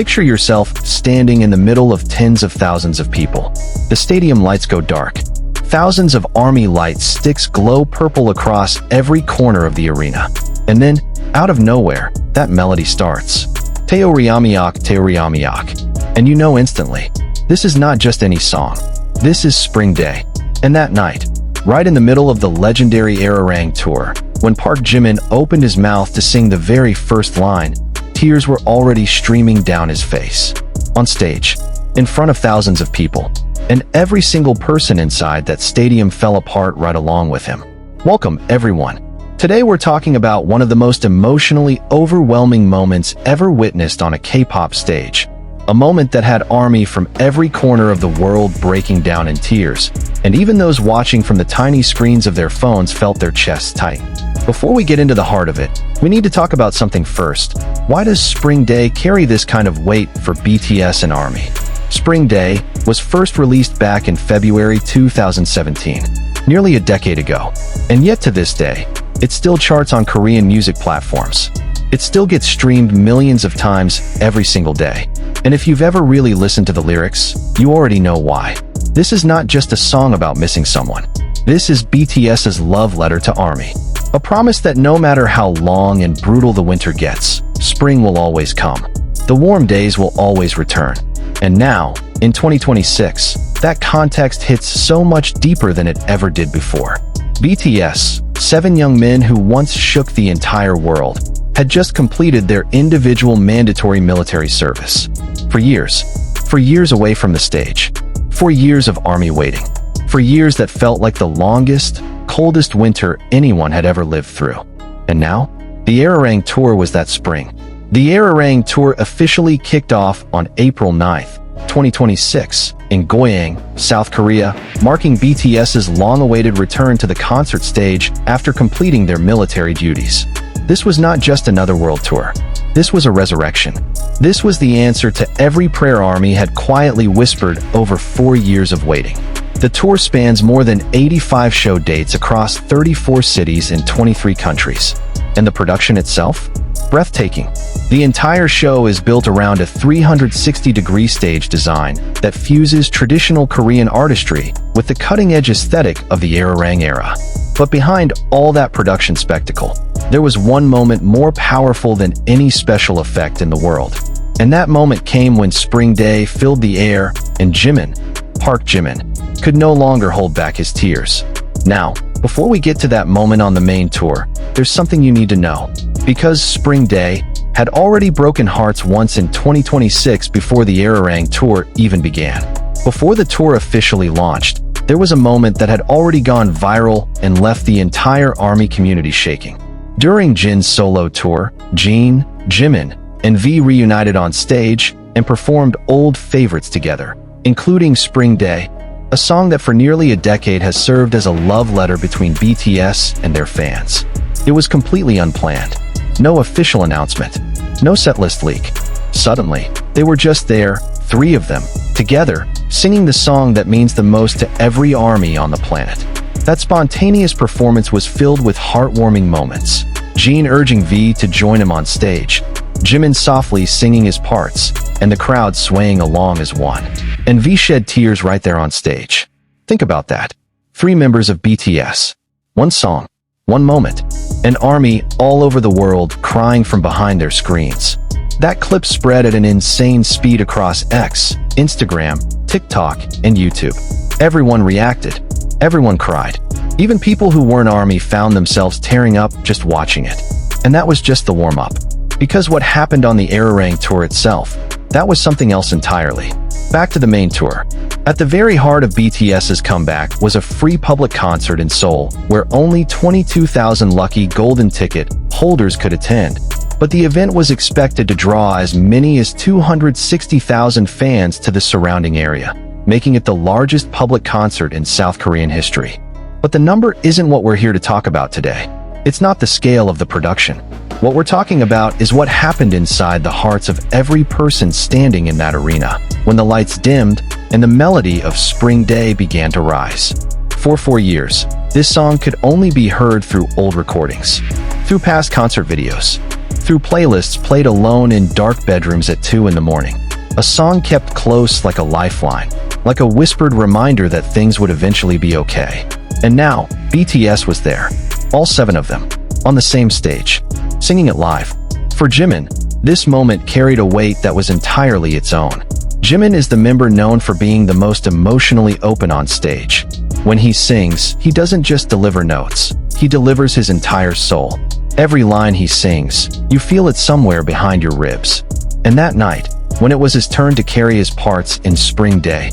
Picture yourself standing in the middle of tens of thousands of people. The stadium lights go dark. Thousands of army light sticks glow purple across every corner of the arena. And then, out of nowhere, that melody starts. Teoriamiak, Teoriamiak. And you know instantly, this is not just any song. This is Spring Day. And that night, right in the middle of the legendary Arirang tour, when Park Jimin opened his mouth to sing the very first line, tears were already streaming down his face. On stage, in front of thousands of people, and every single person inside that stadium fell apart right along with him. Welcome, everyone. Today we're talking about one of the most emotionally overwhelming moments ever witnessed on a K-pop stage. A moment that had ARMY from every corner of the world breaking down in tears, and even those watching from the tiny screens of their phones felt their chests tighten. Before we get into the heart of it, we need to talk about something first. Why does Spring Day carry this kind of weight for BTS and ARMY? Spring Day was first released back in February 2017, nearly a decade ago, and yet to this day, it still charts on Korean music platforms. It still gets streamed millions of times every single day. And if you've ever really listened to the lyrics, you already know why. This is not just a song about missing someone. This is BTS's love letter to ARMY. A promise that no matter how long and brutal the winter gets, spring will always come. The warm days will always return. And now, in 2026, that context hits so much deeper than it ever did before. BTS, 7 young men who once shook the entire world, had just completed their individual mandatory military service. For years away from the stage. For years of ARMY waiting. For years that felt like the longest, coldest winter anyone had ever lived through. And now, the Arirang tour was that spring. The Arirang tour officially kicked off on April 9th, 2026, in Goyang, South Korea, marking BTS's long-awaited return to the concert stage after completing their military duties. This was not just another world tour. This was a resurrection. This was the answer to every prayer ARMY had quietly whispered over 4 years of waiting. The tour spans more than 85 show dates across 34 cities in 23 countries. And the production itself? Breathtaking. The entire show is built around a 360-degree stage design that fuses traditional Korean artistry with the cutting-edge aesthetic of the Arirang era. But behind all that production spectacle, there was one moment more powerful than any special effect in the world. And that moment came when Spring Day filled the air and Jimin, Park Jimin, could no longer hold back his tears. Now, before we get to that moment on the main tour, there's something you need to know. Because Spring Day had already broken hearts once in 2026 before the Arirang tour even began. Before the tour officially launched, there was a moment that had already gone viral and left the entire ARMY community shaking. During Jin's solo tour, Jin, Jimin, and V reunited on stage and performed old favorites together, including Spring Day, a song that for nearly a decade has served as a love letter between BTS and their fans. It was completely unplanned. No official announcement. No setlist leak. Suddenly, they were just there, 3 of them, together, singing the song that means the most to every ARMY on the planet. That spontaneous performance was filled with heartwarming moments. Jin urging V to join him on stage, Jimin softly singing his parts, and the crowd swaying along as one. And V shed tears right there on stage. Think about that. 3 members of BTS. 1 song. 1 moment. An ARMY all over the world crying from behind their screens. That clip spread at an insane speed across X, Instagram, TikTok, and YouTube. Everyone reacted. Everyone cried. Even people who weren't ARMY found themselves tearing up just watching it. And that was just the warm-up. Because what happened on the Arirang tour itself, that was something else entirely. Back to the main tour. At the very heart of BTS's comeback was a free public concert in Seoul, where only 22,000 lucky golden ticket holders could attend. But the event was expected to draw as many as 260,000 fans to the surrounding area, making it the largest public concert in South Korean history. But the number isn't what we're here to talk about today. It's not the scale of the production. What we're talking about is what happened inside the hearts of every person standing in that arena, when the lights dimmed and the melody of Spring Day began to rise. For 4 years, this song could only be heard through old recordings, through past concert videos, through playlists played alone in dark bedrooms at 2 in the morning. A song kept close like a lifeline, like a whispered reminder that things would eventually be okay. And now, BTS was there, all 7 of them, on the same stage, singing it live. For Jimin, this moment carried a weight that was entirely its own. Jimin is the member known for being the most emotionally open on stage. When he sings, he doesn't just deliver notes, he delivers his entire soul. Every line he sings, you feel it somewhere behind your ribs. And that night, when it was his turn to carry his parts in Spring Day,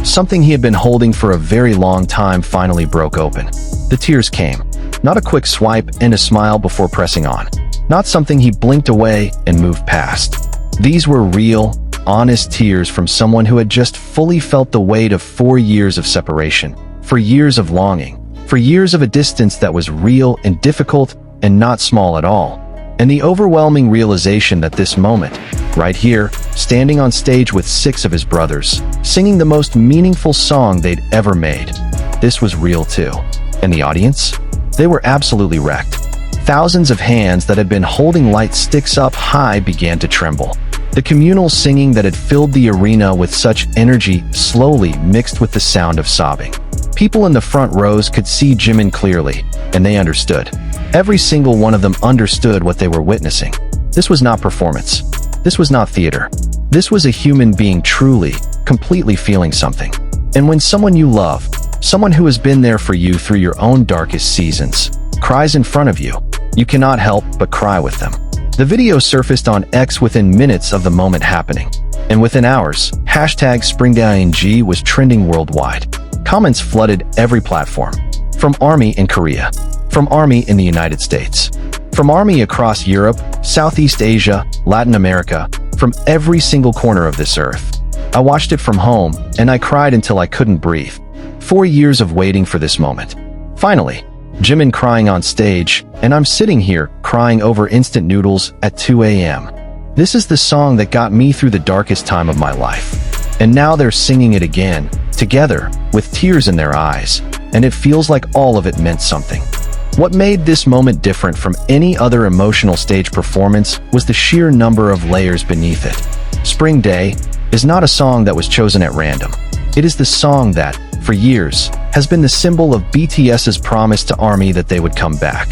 something he had been holding for a very long time finally broke open. The tears came. Not a quick swipe and a smile before pressing on. Not something he blinked away and moved past. These were real, honest tears from someone who had just fully felt the weight of 4 years of separation, for years of longing, for years of a distance that was real and difficult and not small at all. And the overwhelming realization that this moment, right here, standing on stage with 6 of his brothers, singing the most meaningful song they'd ever made, this was real too. And the audience? They were absolutely wrecked. Thousands of hands that had been holding light sticks up high began to tremble. The communal singing that had filled the arena with such energy slowly mixed with the sound of sobbing. People in the front rows could see Jimin clearly, and they understood. Every single one of them understood what they were witnessing. This was not performance. This was not theater. This was a human being truly, completely feeling something. And when someone you love, someone who has been there for you through your own darkest seasons, cries in front of you, you cannot help but cry with them. The video surfaced on X within minutes of the moment happening. And within hours, #SpringDayIng was trending worldwide. Comments flooded every platform. From ARMY in Korea. From ARMY in the United States. From ARMY across Europe, Southeast Asia, Latin America, from every single corner of this earth. I watched it from home, and I cried until I couldn't breathe. 4 years of waiting for this moment. Finally, Jimin crying on stage, and I'm sitting here crying over instant noodles at 2 a.m. This is the song that got me through the darkest time of my life. And now they're singing it again, together, with tears in their eyes, and it feels like all of it meant something. What made this moment different from any other emotional stage performance was the sheer number of layers beneath it. Spring Day is not a song that was chosen at random. It is the song that, for years, has been the symbol of BTS's promise to ARMY that they would come back.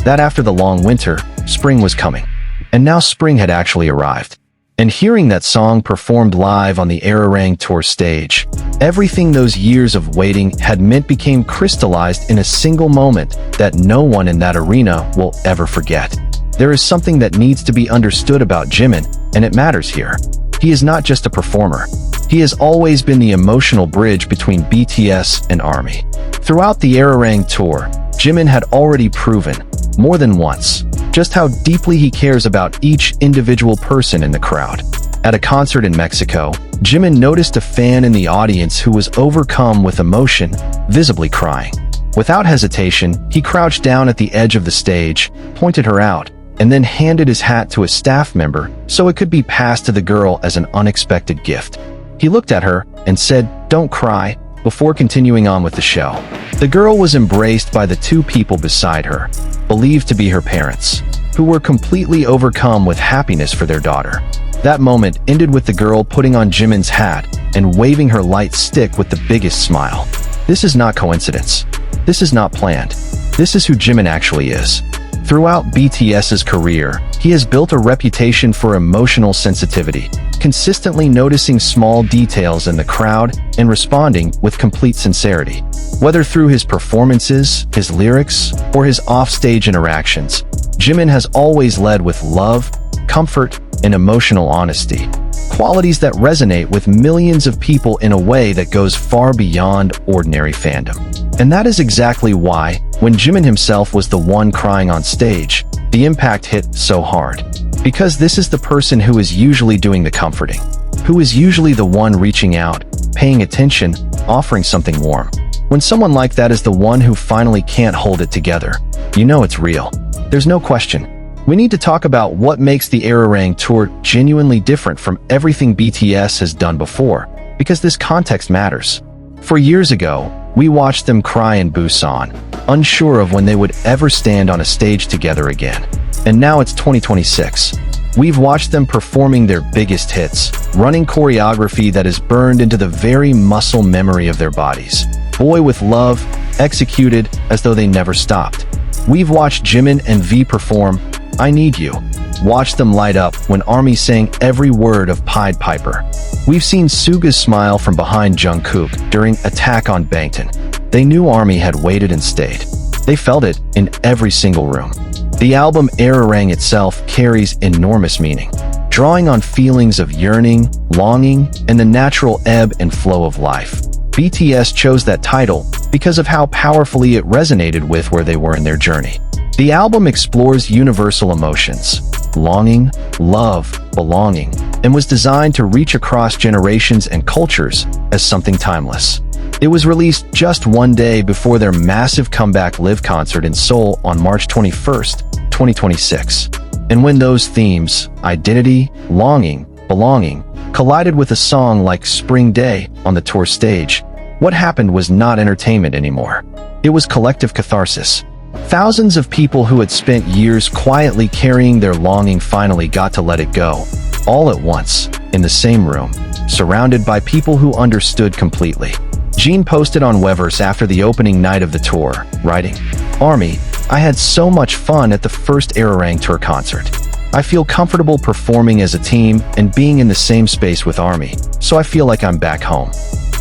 That after the long winter, spring was coming. And now spring had actually arrived. And hearing that song performed live on the Arirang Tour stage, everything those years of waiting had meant became crystallized in a single moment that no one in that arena will ever forget. There is something that needs to be understood about Jimin, and it matters here. He is not just a performer. He has always been the emotional bridge between BTS and ARMY. Throughout the Arirang Tour, Jimin had already proven, more than once, just how deeply he cares about each individual person in the crowd. At a concert in Mexico, Jimin noticed a fan in the audience who was overcome with emotion, visibly crying. Without hesitation, he crouched down at the edge of the stage, pointed her out, and then handed his hat to a staff member so it could be passed to the girl as an unexpected gift. He looked at her and said, "Don't cry," before continuing on with the show. The girl was embraced by the 2 people beside her, believed to be her parents, who were completely overcome with happiness for their daughter. That moment ended with the girl putting on Jimin's hat and waving her light stick with the biggest smile. This is not coincidence. This is not planned. This is who Jimin actually is. Throughout BTS's career, he has built a reputation for emotional sensitivity, consistently noticing small details in the crowd and responding with complete sincerity. Whether through his performances, his lyrics, or his off-stage interactions, Jimin has always led with love, comfort, and emotional honesty, qualities that resonate with millions of people in a way that goes far beyond ordinary fandom. And that is exactly why, when Jimin himself was the one crying on stage, the impact hit so hard. Because this is the person who is usually doing the comforting, who is usually the one reaching out, paying attention, offering something warm. When someone like that is the one who finally can't hold it together, you know it's real. There's no question. We need to talk about what makes the Arirang Tour genuinely different from everything BTS has done before, because this context matters. 4 years ago, we watched them cry in Busan, unsure of when they would ever stand on a stage together again. And now it's 2026. We've watched them performing their biggest hits, running choreography that is burned into the very muscle memory of their bodies. Boy with Love, executed as though they never stopped. We've watched Jimin and V perform I Need You. Watched them light up when ARMY sang every word of Pied Piper. We've seen Suga's smile from behind Jungkook during Attack on Bangtan. They knew ARMY had waited and stayed. They felt it in every single room. The album Erarang itself carries enormous meaning, drawing on feelings of yearning, longing, and the natural ebb and flow of life. BTS chose that title because of how powerfully it resonated with where they were in their journey. The album explores universal emotions, longing, love, belonging, and was designed to reach across generations and cultures as something timeless. It was released just one day before their massive comeback live concert in Seoul on March 21st, 2026. And when those themes, identity, longing, belonging, collided with a song like Spring Day on the tour stage, what happened was not entertainment anymore. It was collective catharsis. Thousands of people who had spent years quietly carrying their longing finally got to let it go, all at once, in the same room, surrounded by people who understood completely. Jimin posted on Weverse after the opening night of the tour, writing, "ARMY, I had so much fun at the first Erarang tour concert. I feel comfortable performing as a team and being in the same space with ARMY, so I feel like I'm back home."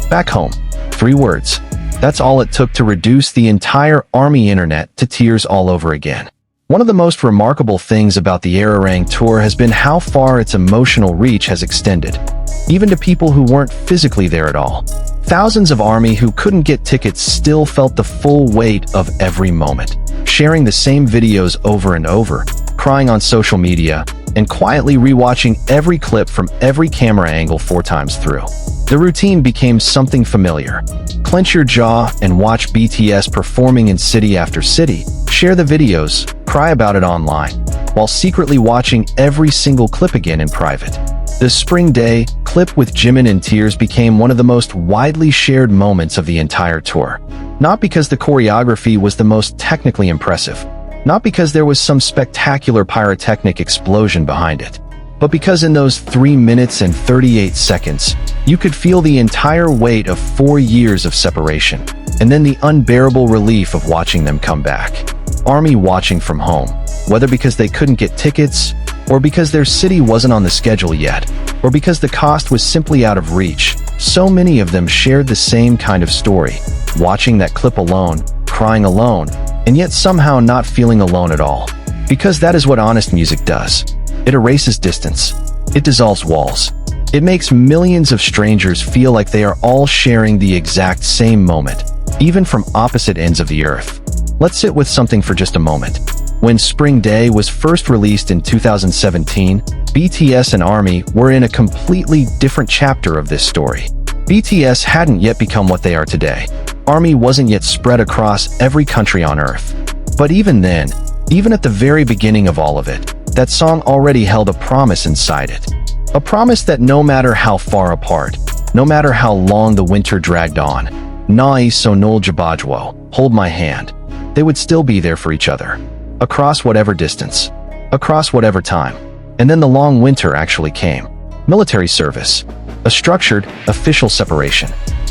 Back home. 3 words. That's all it took to reduce the entire ARMY internet to tears all over again. One of the most remarkable things about the Erarang tour has been how far its emotional reach has extended, even to people who weren't physically there at all. Thousands of ARMY who couldn't get tickets still felt the full weight of every moment, sharing the same videos over and over, crying on social media, and quietly rewatching every clip from every camera angle 4 times through. The routine became something familiar. Clench your jaw and watch BTS performing in city after city, share the videos, cry about it online, while secretly watching every single clip again in private. The Spring Day clip with Jimin in tears became one of the most widely shared moments of the entire tour. Not because the choreography was the most technically impressive, not because there was some spectacular pyrotechnic explosion behind it, but because in those 3 minutes and 38 seconds, you could feel the entire weight of 4 years of separation, and then the unbearable relief of watching them come back. ARMY watching from home, whether because they couldn't get tickets, or because their city wasn't on the schedule yet, or because the cost was simply out of reach, so many of them shared the same kind of story, watching that clip alone, crying alone, and yet somehow not feeling alone at all. Because that is what honest music does. It erases distance. It dissolves walls. It makes millions of strangers feel like they are all sharing the exact same moment, even from opposite ends of the earth. Let's sit with something for just a moment. When Spring Day was first released in 2017, BTS and ARMY were in a completely different chapter of this story. BTS hadn't yet become what they are today. ARMY wasn't yet spread across every country on Earth. But even then, even at the very beginning of all of it, that song already held a promise inside it. A promise that no matter how far apart, no matter how long the winter dragged on, Nai Sonol Jabajwo, hold my hand, they would still be there for each other. Across whatever distance, across whatever time. And then the long winter actually came. Military service, a structured, official separation.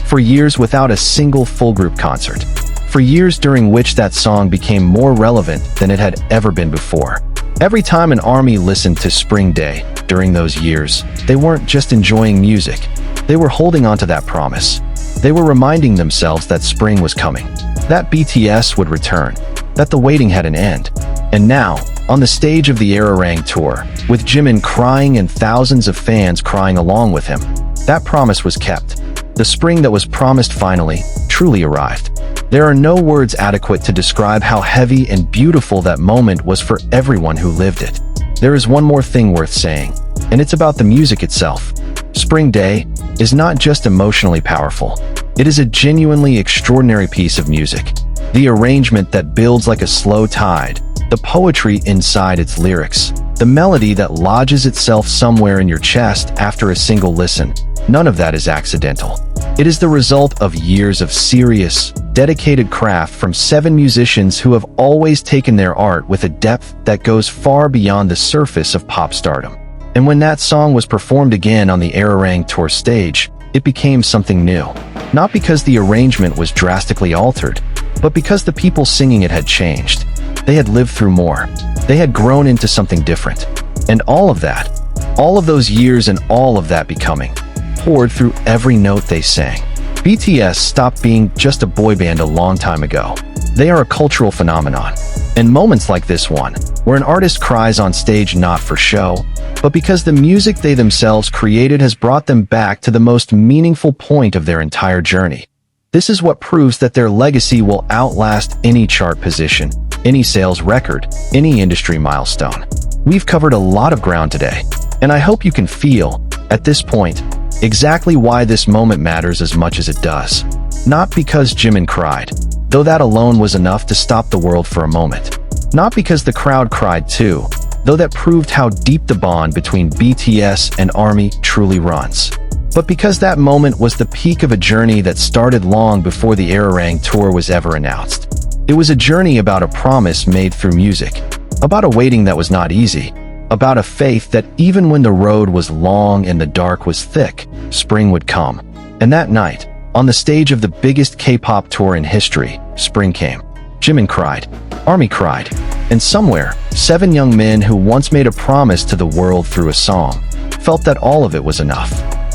For years without a single full group concert. For years during which that song became more relevant than it had ever been before. Every time an ARMY listened to Spring Day during those years, they weren't just enjoying music. They were holding on to that promise. They were reminding themselves that spring was coming, that BTS would return, that the waiting had an end. And now, on the stage of the Erarang tour, with Jimin crying and thousands of fans crying along with him, that promise was kept. The spring that was promised finally, truly arrived. There are no words adequate to describe how heavy and beautiful that moment was for everyone who lived it. There is one more thing worth saying, and it's about the music itself. Spring Day is not just emotionally powerful. It is a genuinely extraordinary piece of music. The arrangement that builds like a slow tide, the poetry inside its lyrics, the melody that lodges itself somewhere in your chest after a single listen, none of that is accidental. It is the result of years of serious, dedicated craft from 7 musicians who have always taken their art with a depth that goes far beyond the surface of pop stardom. And when that song was performed again on the Arirang Tour stage, it became something new. Not because the arrangement was drastically altered, but because the people singing it had changed. They had lived through more. They had grown into something different. And all of that, all of those years and all of that becoming, poured through every note they sang. BTS stopped being just a boy band a long time ago. They are a cultural phenomenon. And moments like this one, where an artist cries on stage not for show, but because the music they themselves created has brought them back to the most meaningful point of their entire journey. This is what proves that their legacy will outlast any chart position, any sales record, any industry milestone. We've covered a lot of ground today, and I hope you can feel, at this point, exactly why this moment matters as much as it does. Not because Jimin cried, though that alone was enough to stop the world for a moment. Not because the crowd cried too, though that proved how deep the bond between BTS and ARMY truly runs. But because that moment was the peak of a journey that started long before the Arirang Tour was ever announced. It was a journey about a promise made through music, about a waiting that was not easy, about a faith that even when the road was long and the dark was thick, spring would come. And that night, on the stage of the biggest K-pop tour in history, spring came. Jimin cried, ARMY cried, and somewhere, 7 young men who once made a promise to the world through a song, felt that all of it was enough.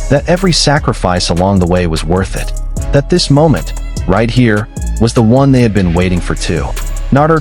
That every sacrifice along the way was worth it. That this moment, right here, was the one they had been waiting for too. Not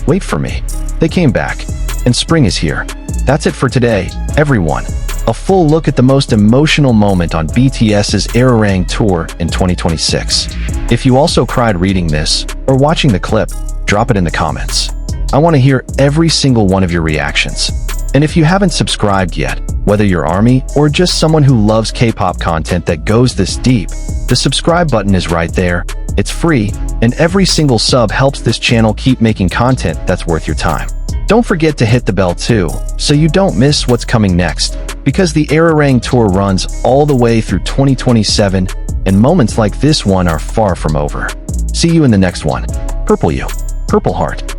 wait for me. They came back, and spring is here. That's it for today, everyone. A full look at the most emotional moment on BTS's Arirang Tour in 2026. If you also cried reading this, or watching the clip, drop it in the comments. I want to hear every single one of your reactions. And if you haven't subscribed yet, whether you're ARMY or just someone who loves K-pop content that goes this deep, the subscribe button is right there. It's free, and every single sub helps this channel keep making content that's worth your time. Don't forget to hit the bell too, so you don't miss what's coming next, because the Arirang Tour runs all the way through 2027, and moments like this one are far from over. See you in the next one. Purple you. Purple Heart.